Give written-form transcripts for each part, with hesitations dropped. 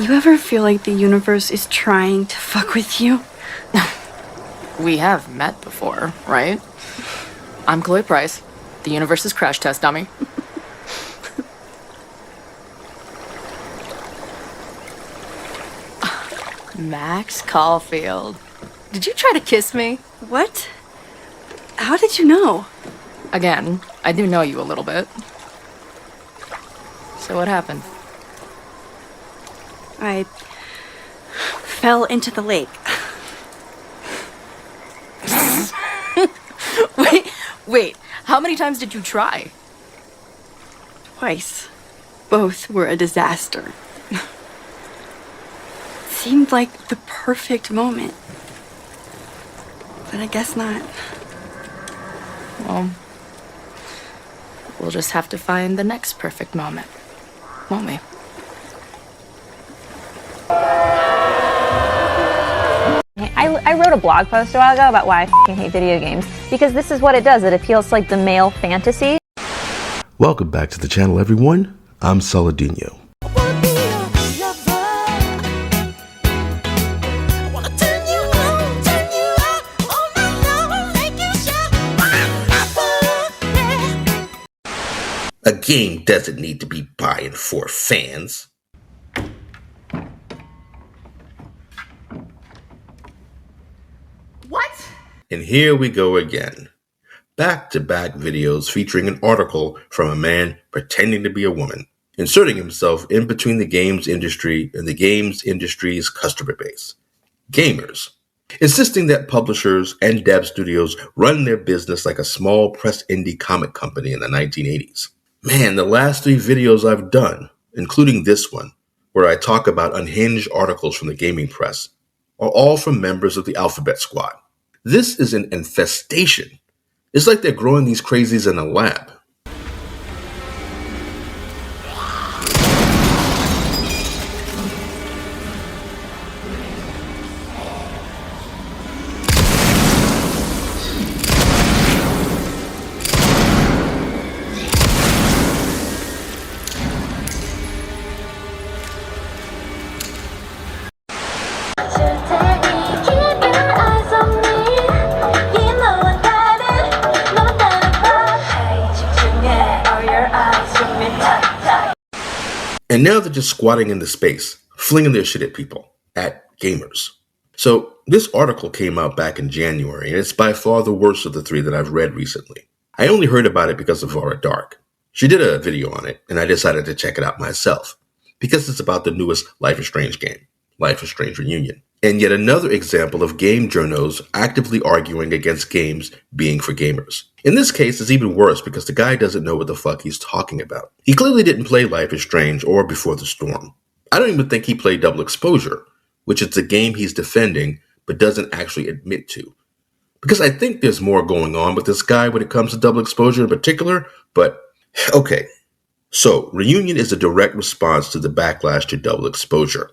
You ever feel like the universe is trying to fuck with you? We have met before, right? I'm Chloe Price, the universe's crash test dummy. Max Caulfield. Did you try to kiss me? What? How did you know? Again, I do know you a little bit. So what happened? I fell into the lake. Wait, how many times did you try? Twice. Both were a disaster. It seemed like the perfect moment. But I guess not. Well, we'll just have to find the next perfect moment, won't we? I wrote a blog post a while ago about why I f***ing hate video games, because this is what it does. It appeals to like the male fantasy. Welcome back to the channel, everyone. I'm Saladino. A game doesn't need to be by and for fans. What? And here we go again. Back-to-back videos featuring an article from a man pretending to be a woman, inserting himself in between the games industry and the games industry's customer base. Gamers. Insisting that publishers and dev studios run their business like a small press indie comic company in the 1980s. Man, the last 3 videos I've done, including this one, where I talk about unhinged articles from the gaming press, are all from members of the Alphabet Squad. This is an infestation. It's like they're growing these crazies in a lab. And now they're just squatting into space, flinging their shit at people, at gamers. So this article came out back in January, and it's by far the worst of the 3 that I've read recently. I only heard about it because of Vara Dark. She did a video on it, and I decided to check it out myself, because it's about the newest Life is Strange game, Life is Strange Reunion. And yet another example of game journos actively arguing against games being for gamers. In this case, it's even worse because the guy doesn't know what the fuck he's talking about. He clearly didn't play Life is Strange or Before the Storm. I don't even think he played Double Exposure, which is a game he's defending but doesn't actually admit to. Because I think there's more going on with this guy when it comes to Double Exposure in particular, but okay. So, Reunion is a direct response to the backlash to Double Exposure,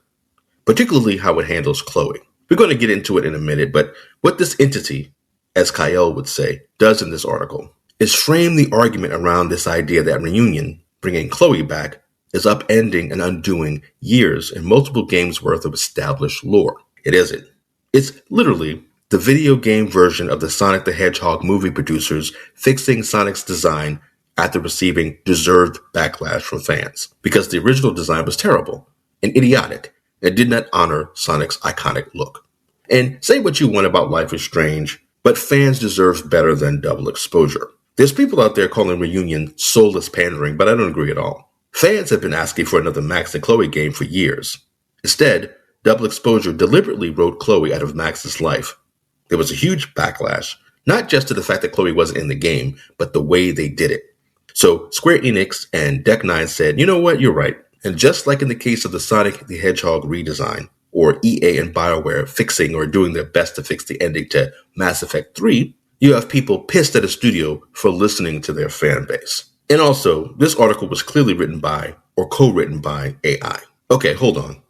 particularly how it handles Chloe. We're going to get into it in a minute, but what this entity, as Kyle would say, does in this article is frame the argument around this idea that Reunion, bringing Chloe back, is upending and undoing years and multiple games worth of established lore. It isn't. It's literally the video game version of the Sonic the Hedgehog movie producers fixing Sonic's design after receiving deserved backlash from fans, because the original design was terrible and idiotic. It did not honor Sonic's iconic look. And say what you want about Life is Strange, but fans deserve better than Double Exposure. There's people out there calling Reunion soulless pandering, but I don't agree at all. Fans have been asking for another Max and Chloe game for years. Instead, Double Exposure deliberately wrote Chloe out of Max's life. There was a huge backlash, not just to the fact that Chloe wasn't in the game, but the way they did it. So Square Enix and Deck 9 said, you know what, you're right. And just like in the case of the Sonic the Hedgehog redesign, or EA and BioWare fixing or doing their best to fix the ending to Mass Effect 3, you have people pissed at a studio for listening to their fan base. And also, this article was clearly written by or co-written by AI. Okay, hold on.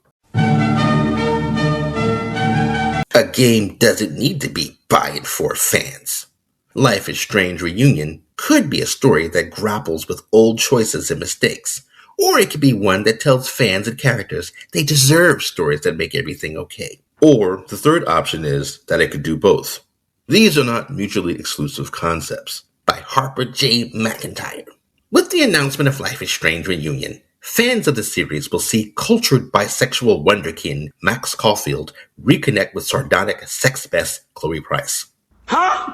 A game doesn't need to be by and for fans. Life is Strange Reunion could be a story that grapples with old choices and mistakes, Or it could be one that tells fans and characters they deserve stories that make everything okay. Or the third option is that it could do both. These are not mutually exclusive concepts. By Harper J. McIntyre. With the announcement of Life is Strange Reunion, fans of the series will see cultured bisexual wonderkin Max Caulfield reconnect with sardonic sex mess Chloe Price. Huh?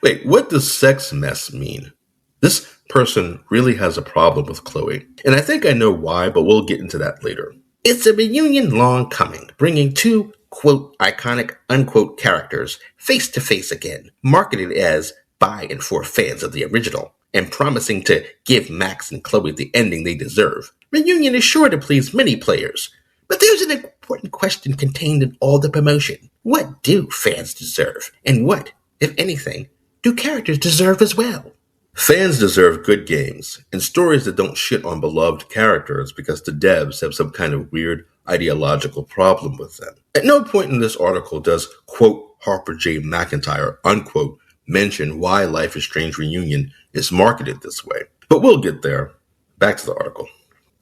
Wait, what does sex mess mean? This person really has a problem with Chloe, and I think I know why, but we'll get into that later. It's a reunion long coming, bringing two, quote, iconic, unquote, characters face to face again, marketed as by and for fans of the original, and promising to give Max and Chloe the ending they deserve. Reunion is sure to please many players, but there's an important question contained in all the promotion. What do fans deserve? And what, if anything, do characters deserve as well? Fans deserve good games, and stories that don't shit on beloved characters because the devs have some kind of weird ideological problem with them. At no point in this article does, quote, Harper J. McIntyre, unquote, mention why Life is Strange Reunion is marketed this way. But we'll get there. Back to the article.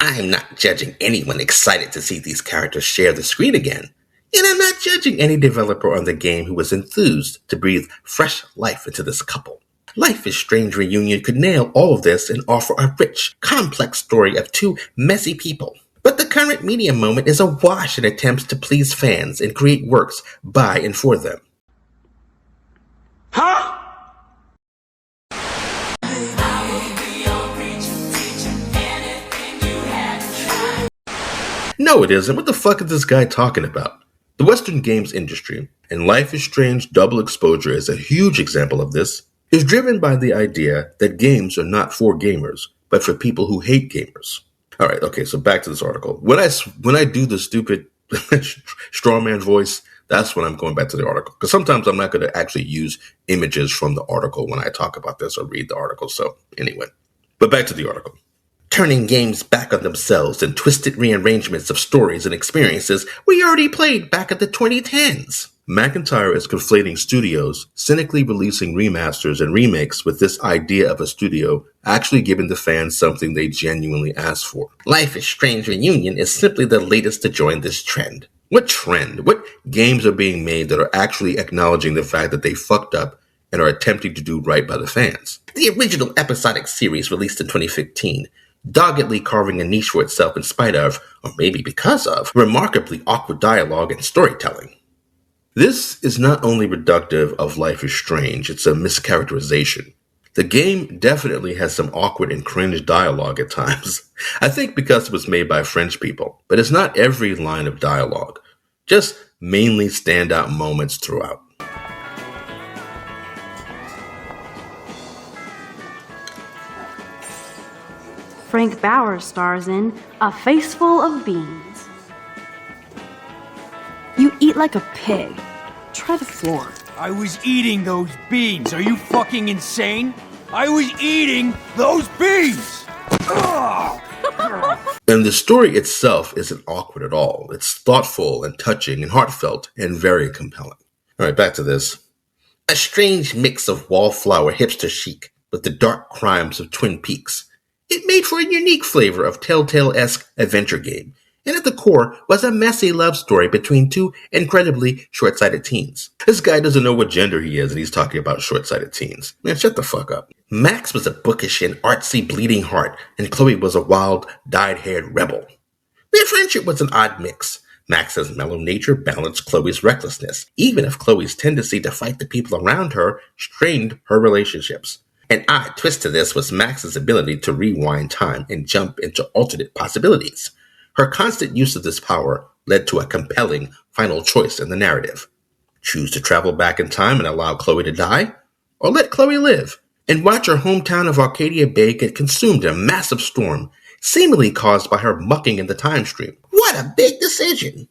I'm not judging anyone excited to see these characters share the screen again. And I'm not judging any developer on the game who was enthused to breathe fresh life into this couple. Life is Strange Reunion could nail all of this and offer a rich, complex story of two messy people. But the current media moment is awash in attempts to please fans and create works by and for them. Huh? No, it isn't. What the fuck is this guy talking about? The Western games industry, and Life is Strange Double Exposure is a huge example of this, is driven by the idea that games are not for gamers, but for people who hate gamers. All right, okay, so back to this article. When I do the stupid straw man voice, that's when I'm going back to the article. Because sometimes I'm not going to actually use images from the article when I talk about this or read the article. So anyway, but back to the article. Turning games back on themselves and twisted rearrangements of stories and experiences we already played back at the 2010s. McIntyre is conflating studios cynically releasing remasters and remakes with this idea of a studio actually giving the fans something they genuinely asked for. Life is Strange Reunion is simply the latest to join this trend. What trend? What games are being made that are actually acknowledging the fact that they fucked up and are attempting to do right by the fans? The original episodic series released in 2015, doggedly carving a niche for itself in spite of, or maybe because of, remarkably awkward dialogue and storytelling. This is not only reductive of Life is Strange, it's a mischaracterization. The game definitely has some awkward and cringe dialogue at times. I think because it was made by French people, but it's not every line of dialogue, just mainly standout moments throughout. Frank Bauer stars in A Faceful of Beans. You eat like a pig. Try the floor. I was eating those beans. Are you fucking insane? I was eating those beans! And the story itself isn't awkward at all. It's thoughtful and touching and heartfelt and very compelling. All right, back to this. A strange mix of wallflower hipster chic with the dark crimes of Twin Peaks. It made for a unique flavor of Telltale-esque adventure game, and at the core was a messy love story between two incredibly short-sighted teens. This guy doesn't know what gender he is, and he's talking about short-sighted teens. Man, shut the fuck up. Max was a bookish and artsy bleeding heart, and Chloe was a wild, dyed-haired rebel. Their friendship was an odd mix. Max's mellow nature balanced Chloe's recklessness, even if Chloe's tendency to fight the people around her strained her relationships. An odd twist to this was Max's ability to rewind time and jump into alternate possibilities. Her constant use of this power led to a compelling final choice in the narrative. Choose to travel back in time and allow Chloe to die? Or let Chloe live and watch her hometown of Arcadia Bay get consumed in a massive storm, seemingly caused by her mucking in the time stream? What a big decision!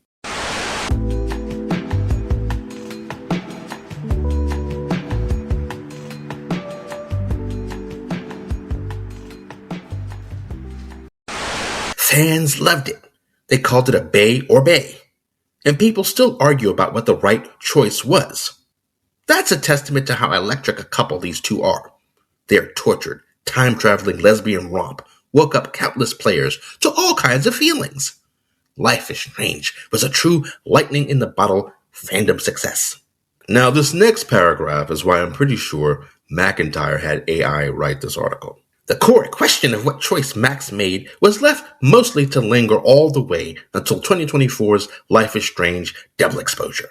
Fans loved it. They called it a bay or bay. And people still argue about what the right choice was. That's a testament to how electric a couple these two are. They're tortured, time-traveling lesbian romp, woke up countless players to all kinds of feelings. Life is Strange was a true lightning in the bottle fandom success. Now, this next paragraph is why I'm pretty sure McIntyre had AI write this article. The core question of what choice Max made was left mostly to linger all the way until 2024's Life is Strange Double Exposure.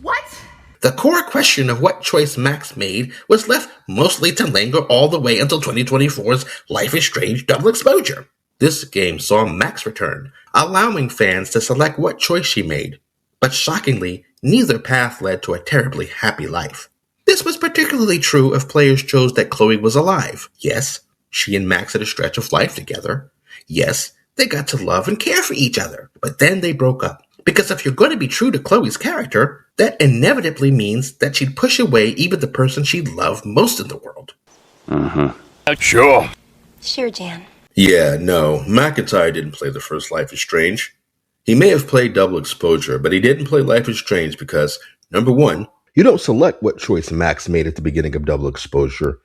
What? The core question of what choice Max made was left mostly to linger all the way until 2024's Life is Strange Double Exposure. This game saw Max return, allowing fans to select what choice she made. But shockingly, neither path led to a terribly happy life. This was particularly true if players chose that Chloe was alive. Yes, she and Max had a stretch of life together. Yes, they got to love and care for each other. But then they broke up. Because if you're going to be true to Chloe's character, that inevitably means that she'd push away even the person she loved most in the world. Sure. Sure, Jan. Yeah, no, McIntyre didn't play the first Life is Strange. He may have played Double Exposure, but he didn't play Life is Strange because, number one, You don't select what choice Max made at the beginning of Double Exposure.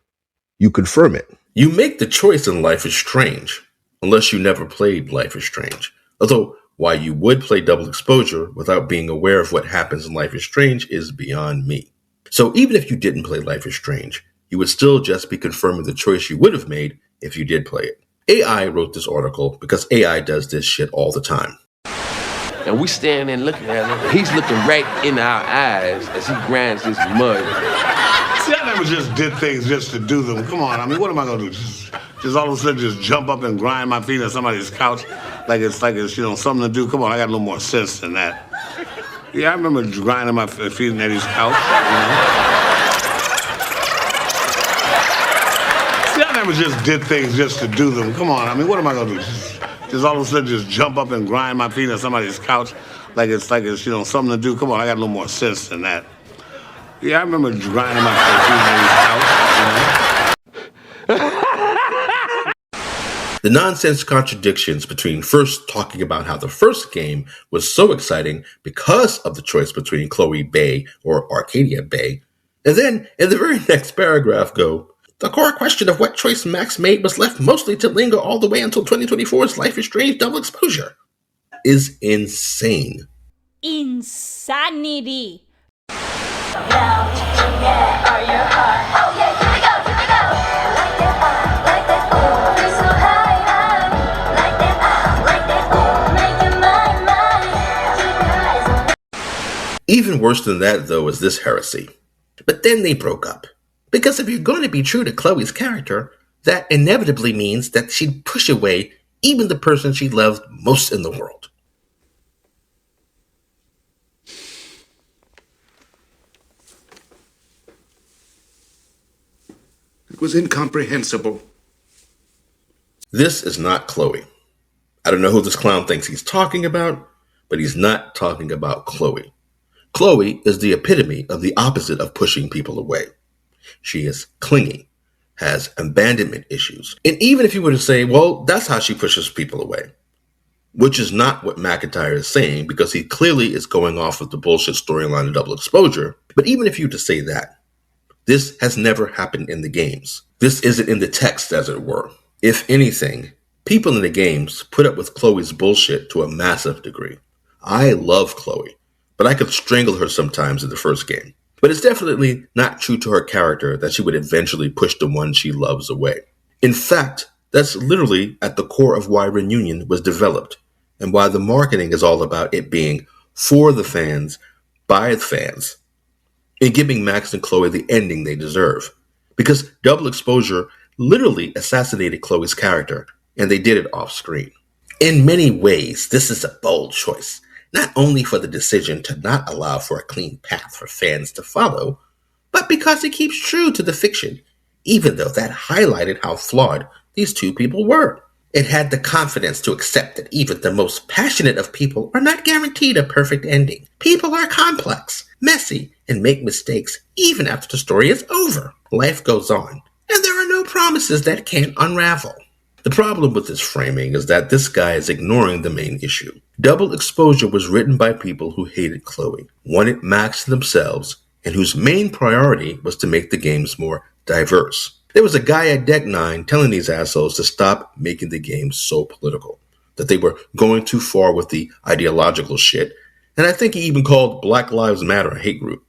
You confirm it. you make the choice in Life is Strange, unless you never played Life is Strange. Although, why you would play Double Exposure without being aware of what happens in Life is Strange is beyond me. So even if you didn't play Life is Strange, you would still just be confirming the choice you would have made if you did play it. AI wrote this article because AI does this shit all the time. And we stand there looking at him. He's looking right in our eyes as he grinds this mud. See, I never just did things just to do them. Come on, I mean, what am I gonna do? Just all of a sudden just jump up and grind my feet on somebody's couch like it's something to do. Come on, I got a little more sense than that. Yeah, I remember grinding my feet on Eddie's couch. See, I never just did things just to do them. Come on, I mean, what am I gonna do? Just all of a sudden just jump up and grind my feet on somebody's couch like it's something to do. Come on, I got a little more sense than that. Yeah, I remember grinding my feet on Eddie's couch. The nonsense contradictions between first talking about how the first game was so exciting because of the choice between Chloe Bay or Arcadia Bay, and then in the very next paragraph go, the core question of what choice Max made was left mostly to linger all the way until 2024's Life is Strange Double Exposure, is insane. Insanity. Even worse than that, though, is this heresy. But then they broke up. Because if you're going to be true to Chloe's character, that inevitably means that she'd push away even the person she loved most in the world. It was incomprehensible. This is not Chloe. I don't know who this clown thinks he's talking about, but he's not talking about Chloe. Chloe is the epitome of the opposite of pushing people away. She is clingy, has abandonment issues. And even if you were to say, well, that's how she pushes people away, which is not what McIntyre is saying because he clearly is going off of the bullshit storyline of Double Exposure. But even if you were to say that, this has never happened in the games. This isn't in the text, as it were. If anything, people in the games put up with Chloe's bullshit to a massive degree. I love Chloe, but I could strangle her sometimes in the first game. But it's definitely not true to her character that she would eventually push the one she loves away. In fact, that's literally at the core of why Reunion was developed, and why the marketing is all about it being for the fans, by the fans, and giving Max and Chloe the ending they deserve. Because Double Exposure literally assassinated Chloe's character, and they did it off screen. In many ways, this is a bold choice. Not only for the decision to not allow for a clean path for fans to follow, but because it keeps true to the fiction, even though that highlighted how flawed these two people were. It had the confidence to accept that even the most passionate of people are not guaranteed a perfect ending. People are complex, messy, and make mistakes even after the story is over. Life goes on, and there are no promises that can't unravel. The problem with this framing is that this guy is ignoring the main issue. Double Exposure was written by people who hated Chloe, wanted Max to themselves, and whose main priority was to make the games more diverse. There was a guy at Deck 9 telling these assholes to stop making the games so political, that they were going too far with the ideological shit, and I think he even called Black Lives Matter a hate group.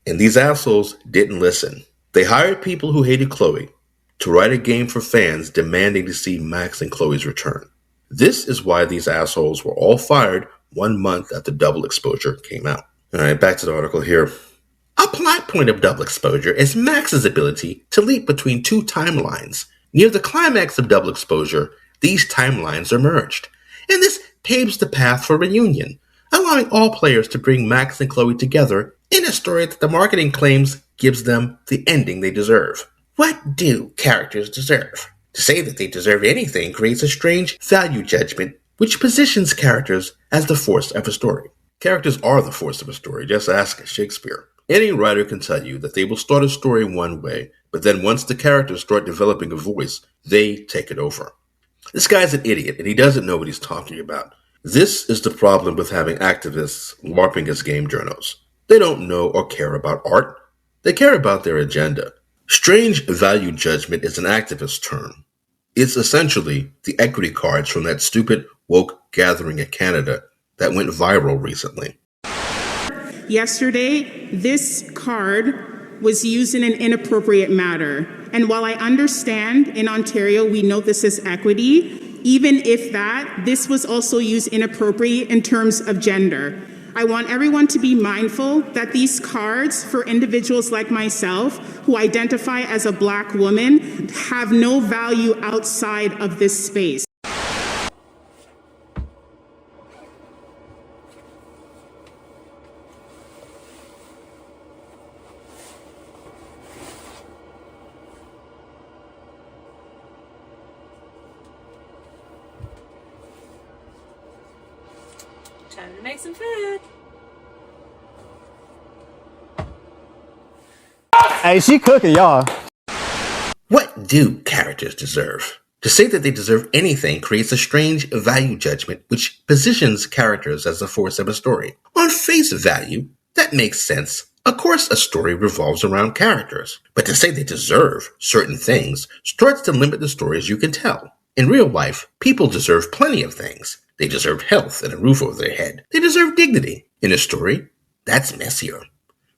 And these assholes didn't listen. They hired people who hated Chloe to write a game for fans demanding to see Max and Chloe's return. This is why these assholes were all fired 1 month after Double Exposure came out. Alright, back to the article here. A plot point of Double Exposure is Max's ability to leap between two timelines. Near the climax of Double Exposure, these timelines are merged, and this paves the path for reunion, allowing all players to bring Max and Chloe together in a story that the marketing claims gives them the ending they deserve. What do characters deserve? To say that they deserve anything creates a strange value judgment which positions characters as the force of a story. Characters are the force of a story, just ask Shakespeare. Any writer can tell you that they will start a story one way, but then once the characters start developing a voice, they take it over. This guy's an idiot, and he doesn't know what he's talking about. This is the problem with having activists LARPing as game journos. They don't know or care about art. They care about their agenda. Strange value judgment is an activist term. It's essentially the equity cards from that stupid woke gathering in Canada that went viral recently. Yesterday, this card was used in an inappropriate manner. And while I understand in Ontario we note this as equity, even if this was also used inappropriately in terms of gender. I want everyone to be mindful that these cards for individuals like myself who identify as a Black woman have no value outside of this space. Time to make some food. Hey, she cooking, y'all. What do characters deserve? To say that they deserve anything creates a strange value judgment which positions characters as the force of a story. On face value, that makes sense. Of course, a story revolves around characters. But to say they deserve certain things starts to limit the stories you can tell. In real life, people deserve plenty of things. They deserve health and a roof over their head. They deserve dignity. In a story, that's messier.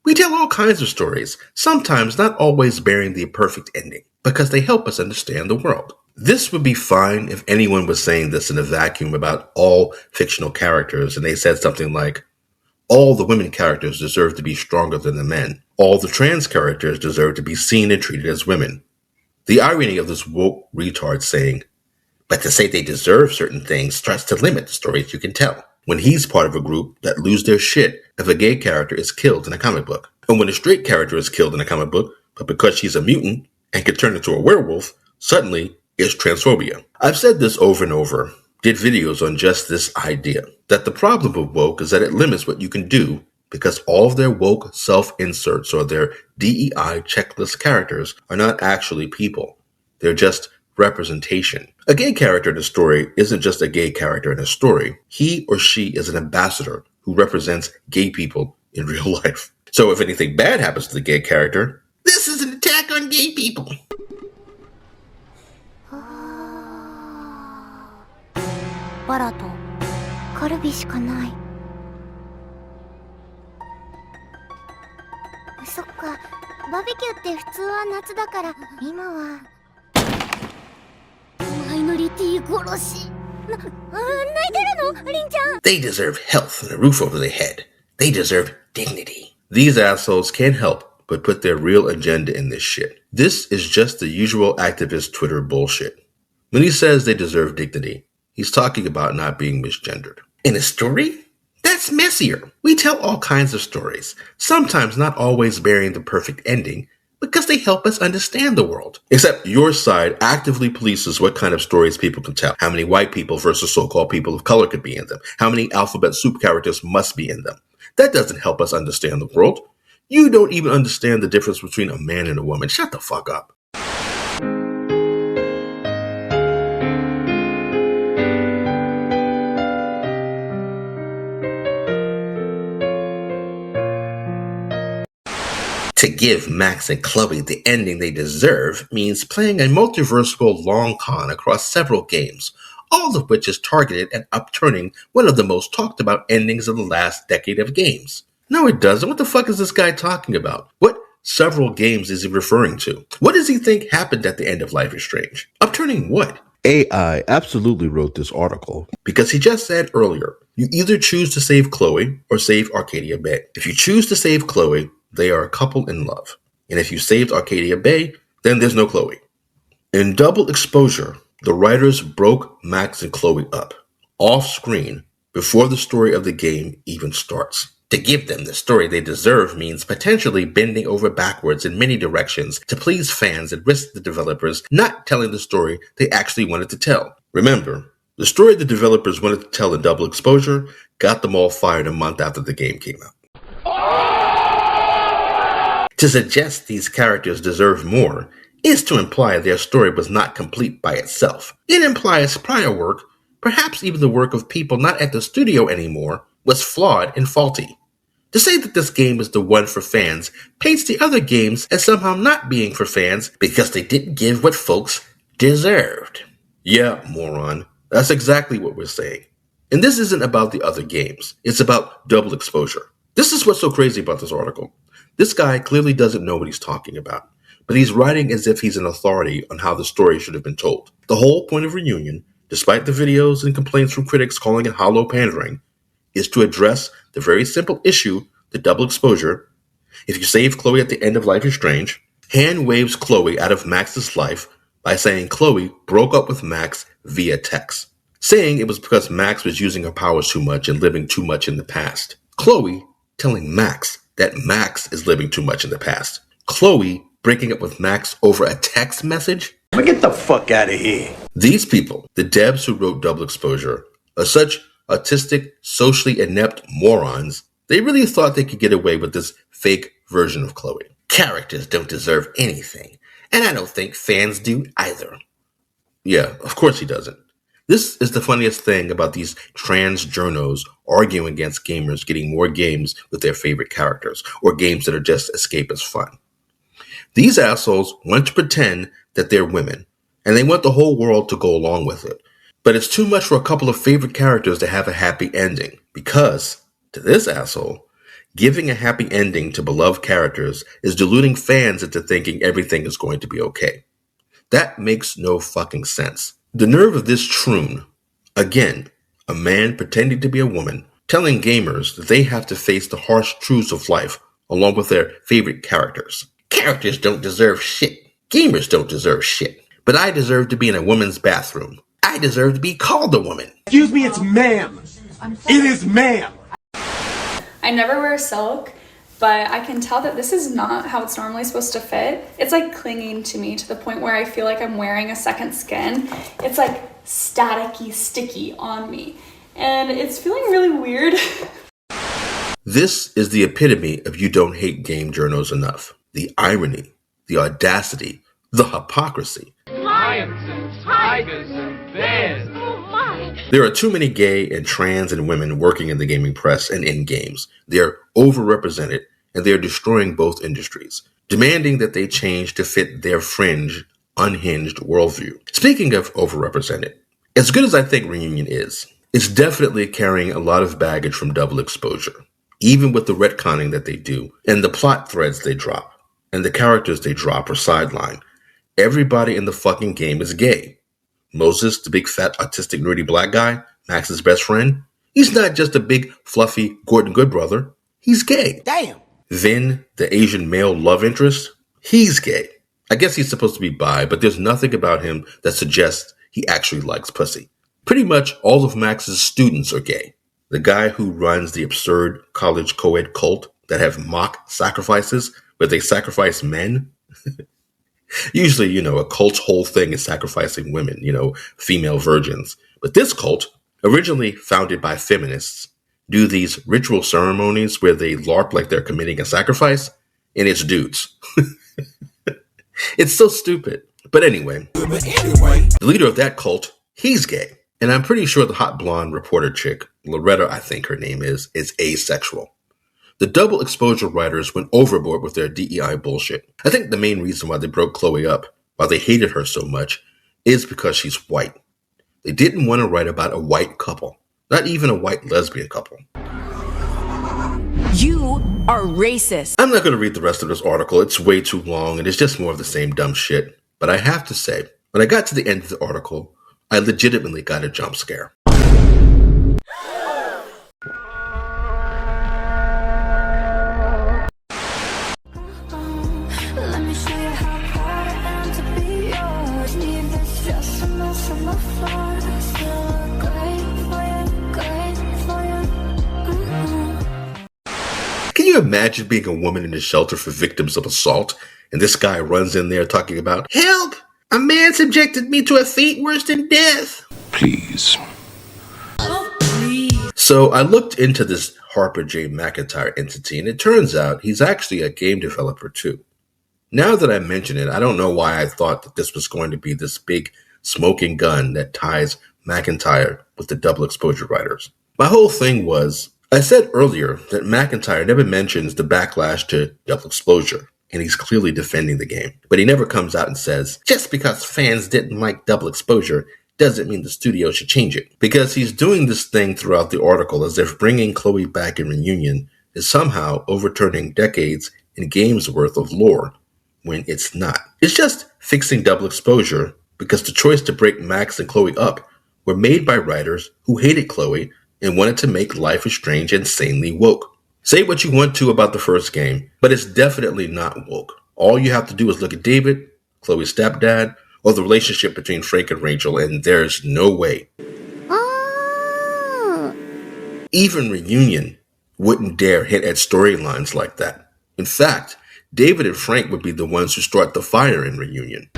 We tell all kinds of stories, sometimes not always bearing the perfect ending, because they help us understand the world. This would be fine if anyone was saying this in a vacuum about all fictional characters and they said something like, all the women characters deserve to be stronger than the men. All the trans characters deserve to be seen and treated as women. The irony of this woke retard saying, but to say they deserve certain things starts to limit the stories you can tell. When he's part of a group that lose their shit if a gay character is killed in a comic book. And when a straight character is killed in a comic book, but because she's a mutant and can turn into a werewolf, suddenly it's transphobia. I've said this over and over, did videos on just this idea, that the problem with woke is that it limits what you can do because all of their woke self-inserts or their DEI checklist characters are not actually people. They're just representation. A gay character in a story isn't just a gay character in a story. He or she is an ambassador who represents gay people in real life. So if anything bad happens to the gay character, this is an attack on gay people. バラとカルビしかない。そっか、バーベキューって普通は夏だから今はマイノリティ殺し。泣いてるの、リンちゃん。 They deserve health and a roof over their head. They deserve dignity. These assholes can't help but put their real agenda in this shit. This is just the usual activist Twitter bullshit. When he says they deserve dignity, he's talking about not being misgendered. In a story? That's messier. We tell all kinds of stories, sometimes not always bearing the perfect ending, because they help us understand the world. Except your side actively polices what kind of stories people can tell. How many white people versus so-called people of color could be in them. How many alphabet soup characters must be in them. That doesn't help us understand the world. You don't even understand the difference between a man and a woman. Shut the fuck up. To give Max and Chloe the ending they deserve means playing a multiversal long con across several games, all of which is targeted at upturning one of the most talked about endings of the last decade of games. No, it doesn't. What the fuck is this guy talking about? What several games is he referring to? What does he think happened at the end of Life is Strange? Upturning what? AI absolutely wrote this article. Because he just said earlier, you either choose to save Chloe or save Arcadia Bay. If you choose to save Chloe, they are a couple in love. And if you saved Arcadia Bay, then there's no Chloe. In Double Exposure, the writers broke Max and Chloe up, off screen, before the story of the game even starts. To give them the story they deserve means potentially bending over backwards in many directions to please fans and risk the developers not telling the story they actually wanted to tell. Remember, the story the developers wanted to tell in Double Exposure got them all fired a month after the game came out. To suggest these characters deserve more is to imply their story was not complete by itself. It implies prior work, perhaps even the work of people not at the studio anymore, was flawed and faulty. To say that this game is the one for fans paints the other games as somehow not being for fans because they didn't give what folks deserved. Yeah, moron. That's exactly what we're saying. And this isn't about the other games. It's about Double Exposure. This is what's so crazy about this article. This guy clearly doesn't know what he's talking about, but he's writing as if he's an authority on how the story should have been told. The whole point of Reunion, despite the videos and complaints from critics calling it hollow pandering, is to address the very simple issue that Double Exposure, if you save Chloe at the end of Life is Strange, hand waves Chloe out of Max's life by saying Chloe broke up with Max via text, saying it was because Max was using her powers too much and living too much in the past. Chloe telling Max that Max is living too much in the past. Chloe breaking up with Max over a text message? Get the fuck out of here. These people, the devs who wrote Double Exposure, are such autistic, socially inept morons, they really thought they could get away with this fake version of Chloe. Characters don't deserve anything, and I don't think fans do either. Yeah, of course he doesn't. This is the funniest thing about these trans journos arguing against gamers getting more games with their favorite characters, or games that are just escapist fun. These assholes want to pretend that they're women, and they want the whole world to go along with it. But it's too much for a couple of favorite characters to have a happy ending, because, to this asshole, giving a happy ending to beloved characters is deluding fans into thinking everything is going to be okay. That makes no fucking sense. The nerve of this troon, again, a man pretending to be a woman, telling gamers that they have to face the harsh truths of life along with their favorite characters. Characters don't deserve shit. Gamers don't deserve shit. But I deserve to be in a woman's bathroom. I deserve to be called a woman. Excuse me, it's ma'am. It is ma'am. I never wear silk, but I can tell that this is not how it's normally supposed to fit. It's like clinging to me to the point where I feel like I'm wearing a second skin. It's like staticky, sticky on me. And it's feeling really weird. This is the epitome of you don't hate game journos enough. The irony, the audacity, the hypocrisy. Lions and tigers and bears. Oh my. There are too many gay and trans and women working in the gaming press and in games. They're overrepresented, and they're destroying both industries, demanding that they change to fit their fringe, unhinged worldview. Speaking of overrepresented, as good as I think Reunion is, it's definitely carrying a lot of baggage from Double Exposure, even with the retconning that they do, and the plot threads they drop, and the characters they drop or sideline. Everybody in the fucking game is gay. Moses, the big fat autistic nerdy black guy, Max's best friend, he's not just a big fluffy Gordon Goodbrother. He's gay. Damn. Vin, the Asian male love interest, he's gay. I guess he's supposed to be bi, but there's nothing about him that suggests he actually likes pussy. Pretty much all of Max's students are gay. The guy who runs the absurd college co-ed cult that have mock sacrifices where they sacrifice men. Usually, a cult's whole thing is sacrificing women, female virgins. But this cult, originally founded by feminists, do these ritual ceremonies where they LARP like they're committing a sacrifice, and it's dudes. It's so stupid. But anyway, the leader of that cult, he's gay. And I'm pretty sure the hot blonde reporter chick, Loretta, I think her name is asexual. The double exposure writers went overboard with their DEI bullshit. I think the main reason why they broke Chloe up, why they hated her so much, is because she's white. They didn't want to write about a white couple, not even a white lesbian couple. You are racist. I'm not going to read the rest of this article. It's way too long and it's just more of the same dumb shit. But I have to say, when I got to the end of the article, I legitimately got a jump scare. Can you imagine being a woman in a shelter for victims of assault, and this guy runs in there talking about, "Help! A man subjected me to a fate worse than death." Please. So I looked into this Harper J. McIntyre entity, and it turns out he's actually a game developer too. Now that I mention it, I don't know why I thought that this was going to be this big smoking gun that ties McIntyre with the double exposure writers. My whole thing was, I said earlier that McIntyre never mentions the backlash to double exposure, and he's clearly defending the game. But he never comes out and says, just because fans didn't like double exposure doesn't mean the studio should change it. Because he's doing this thing throughout the article as if bringing Chloe back in Reunion is somehow overturning decades and games worth of lore, when it's not. It's just fixing double exposure because the choice to break Max and Chloe up were made by writers who hated Chloe and wanted to make Life is Strange insanely woke. Say what you want to about the first game, but it's definitely not woke. All you have to do is look at David, Chloe's stepdad, or the relationship between Frank and Rachel, and there's no way. Even Reunion wouldn't dare hint at storylines like that. In fact, David and Frank would be the ones who start the fire in Reunion.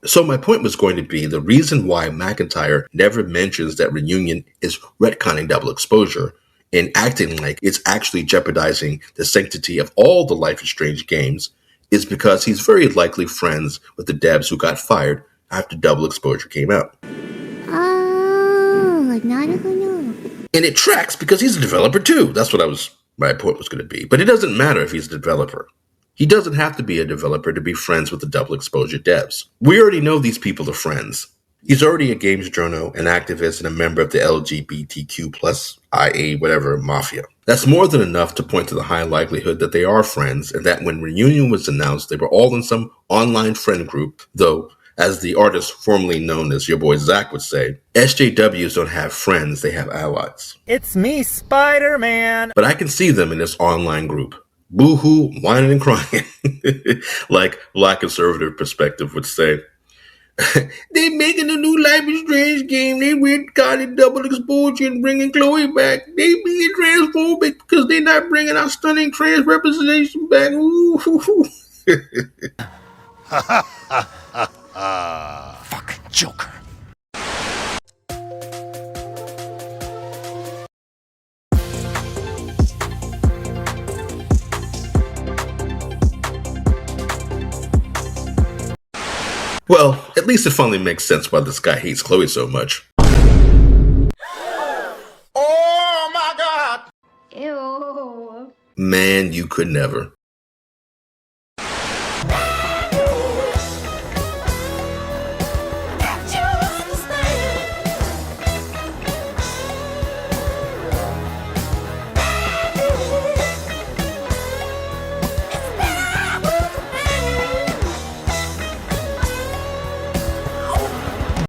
So my point was going to be the reason why McIntyre never mentions that Reunion is retconning double exposure and acting like it's actually jeopardizing the sanctity of all the Life is Strange games is because he's very likely friends with the devs who got fired after double exposure came out. And it tracks because he's a developer too. That's what my point was going to be. But it doesn't matter if he's a developer. He doesn't have to be a developer to be friends with the double exposure devs. We already know these people are friends. He's already a games journo, an activist, and a member of the LGBTQ plus IA whatever mafia. That's more than enough to point to the high likelihood that they are friends, and that when Reunion was announced, they were all in some online friend group, though, as the artist formerly known as your boy Zach would say, SJWs don't have friends, they have allies. It's me, Spider-Man. But I can see them in this online group. Boo-hoo, whining and crying. Like Black conservative perspective would say. They making a new Life is Strange game. They retconning double exposure and bringing Chloe back. They being transphobic because they not bringing our stunning trans representation back. Ooh. Fucking Joker. Well, at least it finally makes sense why this guy hates Chloe so much. Oh my god! Ew. Man, you could never.